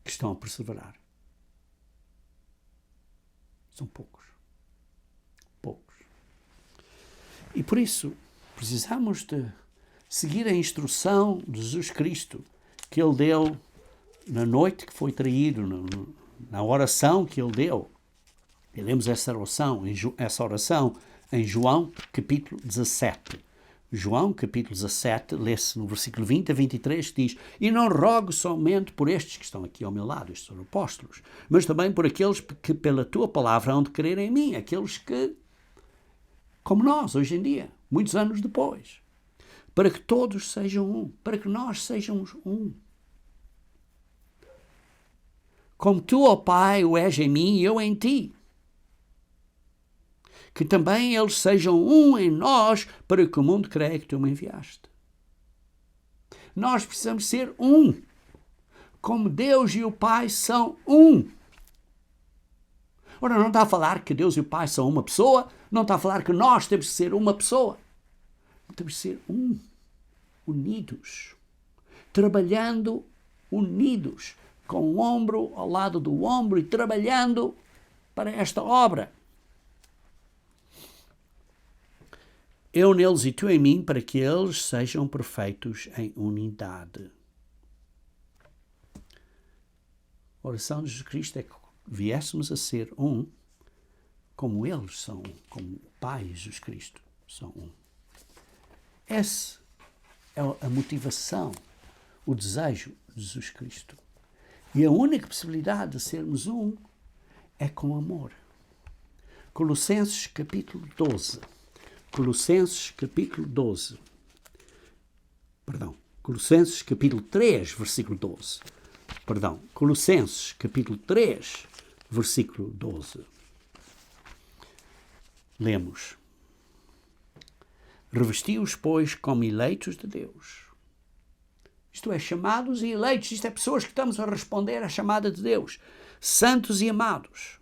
Que estão a perseverar. São poucos. Poucos. E por isso, precisamos de seguir a instrução de Jesus Cristo que Ele deu na noite que foi traído, na oração que Ele deu. E lemos essa oração em João capítulo 17. João, capítulo 17, lê-se no versículo 20 a 23, que diz: e não rogo somente por estes que estão aqui ao meu lado, estes são apóstolos, mas também por aqueles que pela tua palavra hão de crer em mim, aqueles que, como nós, hoje em dia, muitos anos depois, para que todos sejam um, para que nós sejamos um. Como tu, ó Pai, o és em mim e eu em ti. que também eles sejam um em nós, para que o mundo creia que tu me enviaste. Nós precisamos ser um, como Deus e o Pai são um. Ora, não está a falar que Deus e o Pai são uma pessoa, não está a falar que nós temos que ser uma pessoa. Temos que ser um, unidos, trabalhando unidos, com o ombro ao lado do ombro e trabalhando para esta obra. Eu neles e tu em mim, para que eles sejam perfeitos em unidade. A oração de Jesus Cristo é que viéssemos a ser um, como eles são um, como o Pai e Jesus Cristo são um. Essa é a motivação, o desejo de Jesus Cristo. E a única possibilidade de sermos um é com amor. Colossenses capítulo 12. Colossenses capítulo 12. Colossenses capítulo 3, versículo 12. Colossenses capítulo 3, versículo 12. Lemos. Revesti-os, pois, como eleitos de Deus. Isto é, chamados e eleitos. Isto é, pessoas que estamos a responder à chamada de Deus. Santos e amados.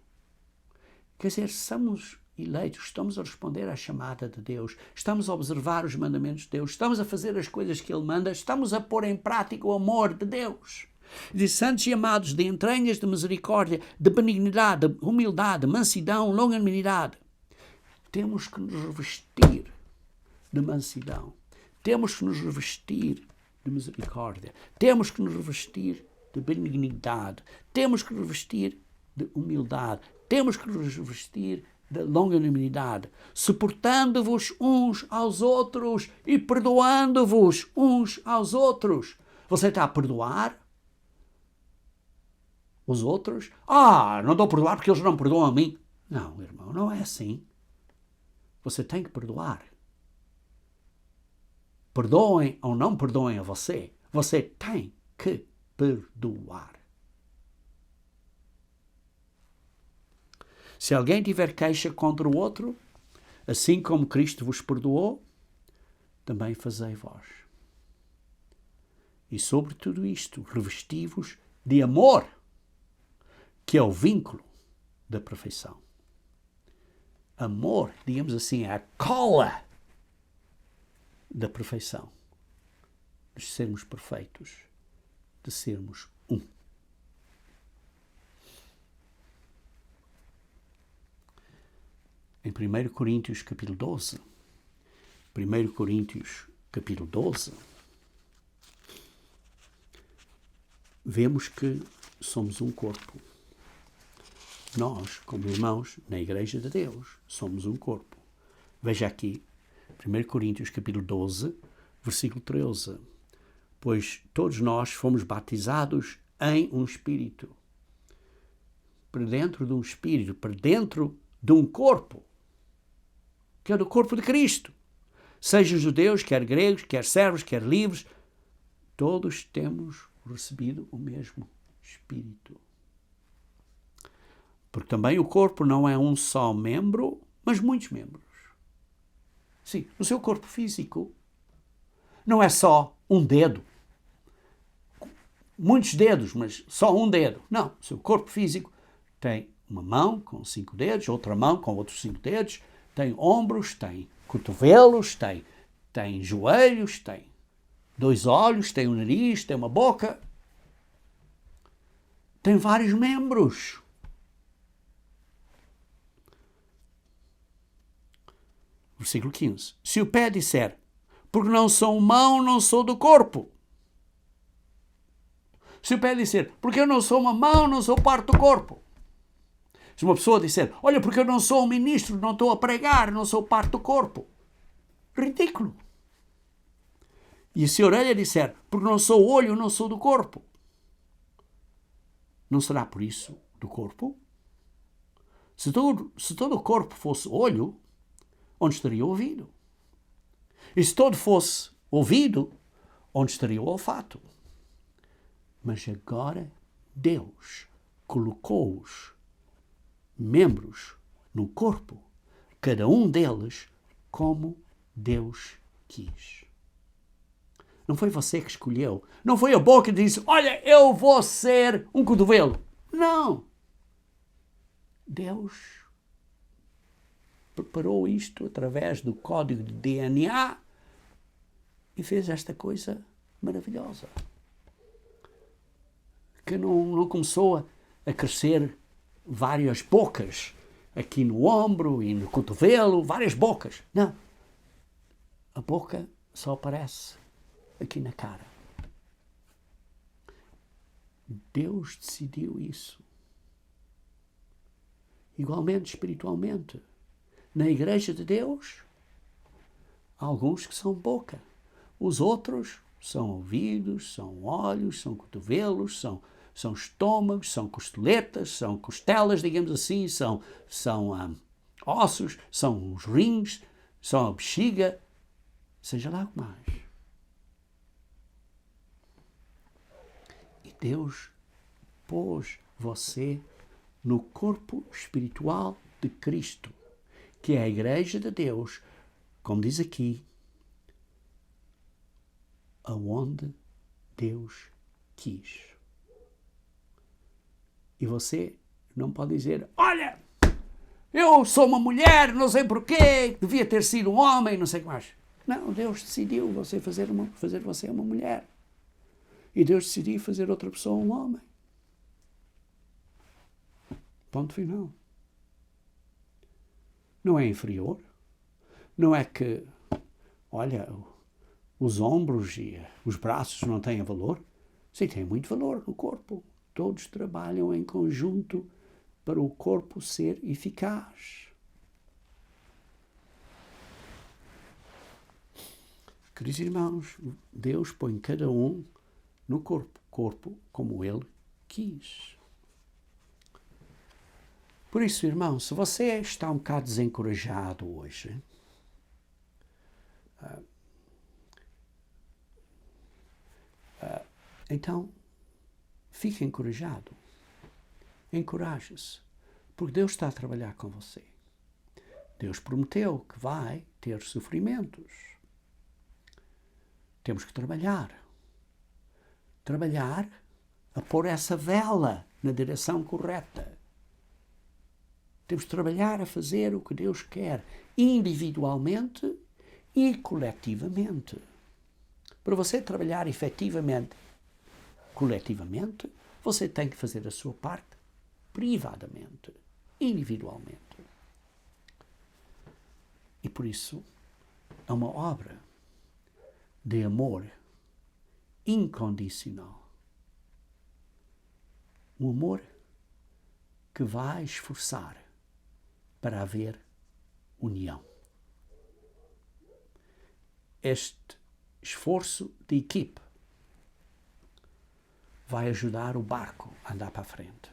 Quer dizer, somos eleitos, estamos a responder à chamada de Deus, estamos a observar os mandamentos de Deus, estamos a fazer as coisas que Ele manda, estamos a pôr em prática o amor de Deus. Diz, santos e amados, de entranhas de misericórdia, de benignidade, de humildade, de mansidão, longanimidade. Temos que nos revestir de mansidão, temos que nos revestir de misericórdia, temos que nos revestir de benignidade, temos que nos revestir de humildade, temos que nos revestir de longanimidade, suportando-vos uns aos outros e perdoando-vos uns aos outros. Você está a perdoar os outros? Não estou a perdoar porque eles não perdoam a mim. Não, irmão, não é assim. Você tem que perdoar. Perdoem ou não perdoem a você, você tem que perdoar. Se alguém tiver queixa contra o outro, assim como Cristo vos perdoou, também fazei vós. E sobre tudo isto, revesti-vos de amor, que é o vínculo da perfeição. Amor, digamos assim, é a cola da perfeição. De sermos perfeitos, de sermos um. Em 1 Coríntios capítulo 12, 1 Coríntios capítulo 12, vemos que somos um corpo. Nós, como irmãos, na Igreja de Deus, somos um corpo. Veja aqui, 1 Coríntios capítulo 12, versículo 13. Pois todos nós fomos batizados em um Espírito. Para dentro de um Espírito, para dentro de um corpo, que é do corpo de Cristo. Sejam judeus, quer gregos, quer servos, quer livres, todos temos recebido o mesmo Espírito. Porque também o corpo não é um só membro, mas muitos membros. Sim, o seu corpo físico não é só um dedo, muitos dedos, mas só um dedo. Não, o seu corpo físico tem uma mão com 5 dedos, outra mão com outros 5 dedos, tem ombros, tem cotovelos, tem joelhos, tem 2 olhos, tem um nariz, tem uma boca. Tem vários membros. Versículo 15. Se o pé disser, porque não sou mão, não sou do corpo. Se o pé disser, porque eu não sou uma mão, não sou parte do corpo. Se uma pessoa disser, olha, porque eu não sou um ministro, não estou a pregar, não sou parte do corpo. Ridículo. E se a orelha disser, porque não sou olho, não sou do corpo. Não será por isso do corpo? Se todo o corpo fosse olho, onde estaria o ouvido? E se todo fosse ouvido, onde estaria o olfato? Mas agora Deus colocou os membros no corpo, cada um deles como Deus quis. Não foi você que escolheu. Não foi a boca que disse, olha, eu vou ser um cotovelo. Não. Deus preparou isto através do código de DNA e fez esta coisa maravilhosa. Que não começou a crescer várias bocas aqui no ombro e no cotovelo, várias bocas. Não. A boca só aparece aqui na cara. Deus decidiu isso. Igualmente, espiritualmente, na Igreja de Deus, há alguns que são boca. Os outros são ouvidos, são olhos, são cotovelos, são estômagos, são costeletas, são costelas, digamos assim, são ossos, são os rins, são a bexiga, seja lá o que mais. E Deus pôs você no corpo espiritual de Cristo, que é a Igreja de Deus, como diz aqui, aonde Deus quis. E você não pode dizer, olha, eu sou uma mulher, não sei porquê, devia ter sido um homem, não sei o que mais. Não, Deus decidiu você fazer você uma mulher. E Deus decidiu fazer outra pessoa um homem. Ponto final. Não é inferior. Não é que, olha, os ombros e os braços não têm valor. Sim, tem muito valor no corpo. Todos trabalham em conjunto para o corpo ser eficaz. Queridos irmãos, Deus põe cada um no corpo como Ele quis. Por isso, irmão, se você está um bocado desencorajado hoje, então fique encorajado. Encoraje-se, porque Deus está a trabalhar com você. Deus prometeu que vai ter sofrimentos. Temos que trabalhar. Trabalhar a pôr essa vela na direção correta. Temos que trabalhar a fazer o que Deus quer, individualmente e coletivamente. Para você trabalhar efetivamente, coletivamente, você tem que fazer a sua parte privadamente, individualmente. E por isso, é uma obra de amor incondicional. Um amor que vai esforçar para haver união. Este esforço de equipe vai ajudar o barco a andar para a frente.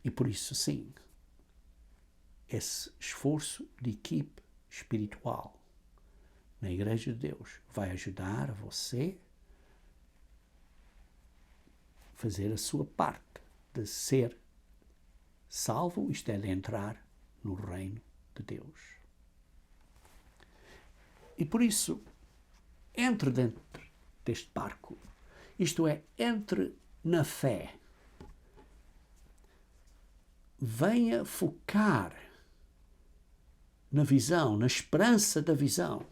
E por isso, sim, esse esforço de equipe espiritual na Igreja de Deus vai ajudar você a fazer a sua parte de ser salvo, isto é, de entrar no reino de Deus. E por isso, entre dentro deste barco, isto é, entre na fé. Venha focar na visão, na esperança da visão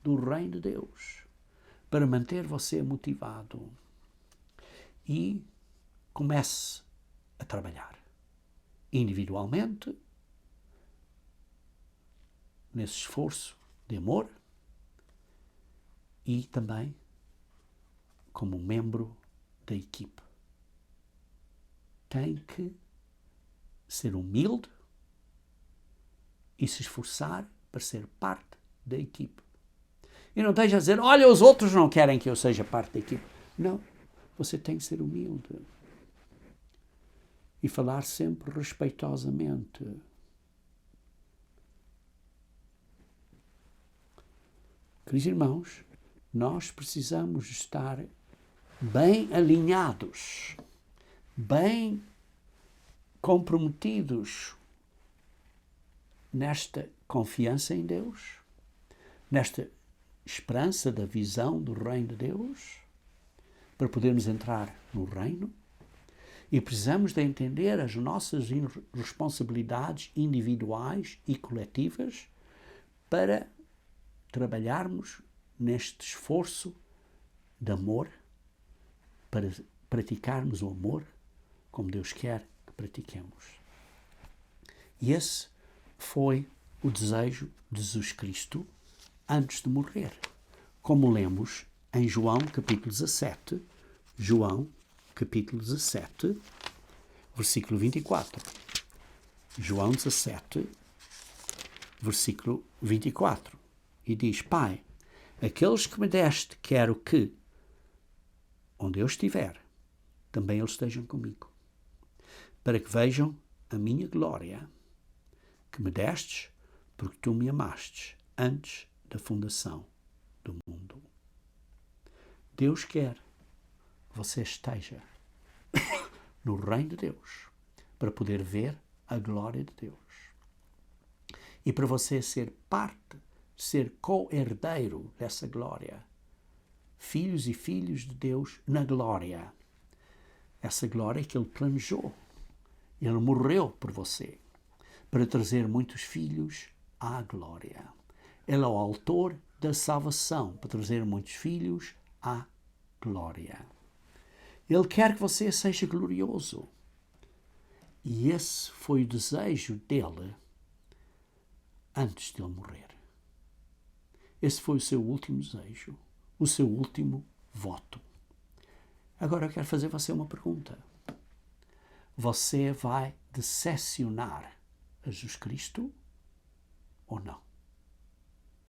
do reino de Deus, para manter você motivado. E comece a trabalhar individualmente, nesse esforço de amor, e também como membro da equipe. Tem que ser humilde e se esforçar para ser parte da equipe. E não esteja a dizer, olha, os outros não querem que eu seja parte da equipe. Não, você tem que ser humilde e falar sempre respeitosamente. Queridos irmãos, nós precisamos estar bem alinhados, bem comprometidos nesta confiança em Deus, nesta esperança da visão do reino de Deus, para podermos entrar no reino. E precisamos de entender as nossas responsabilidades individuais e coletivas para trabalharmos neste esforço de amor, para praticarmos o amor como Deus quer que pratiquemos. E esse foi o desejo de Jesus Cristo antes de morrer, como lemos em João capítulo 17, João capítulo 17, versículo 24. João 17, versículo 24. E diz: Pai, aqueles que me deste, quero que, onde eu estiver, também eles estejam comigo, para que vejam a minha glória, que me destes, porque tu me amastes antes da fundação do mundo. Deus quer que você esteja no reino de Deus, para poder ver a glória de Deus. E para você ser parte, ser co-herdeiro dessa glória. Filhos e filhos de Deus na glória. Essa glória que Ele planejou. Ele morreu por você, para trazer muitos filhos à glória. Ele é o autor da salvação, para trazer muitos filhos à glória. Ele quer que você seja glorioso. E esse foi o desejo dele antes de ele morrer. Esse foi o seu último desejo, o seu último voto. Agora eu quero fazer você uma pergunta. Você vai decepcionar a Jesus Cristo ou não?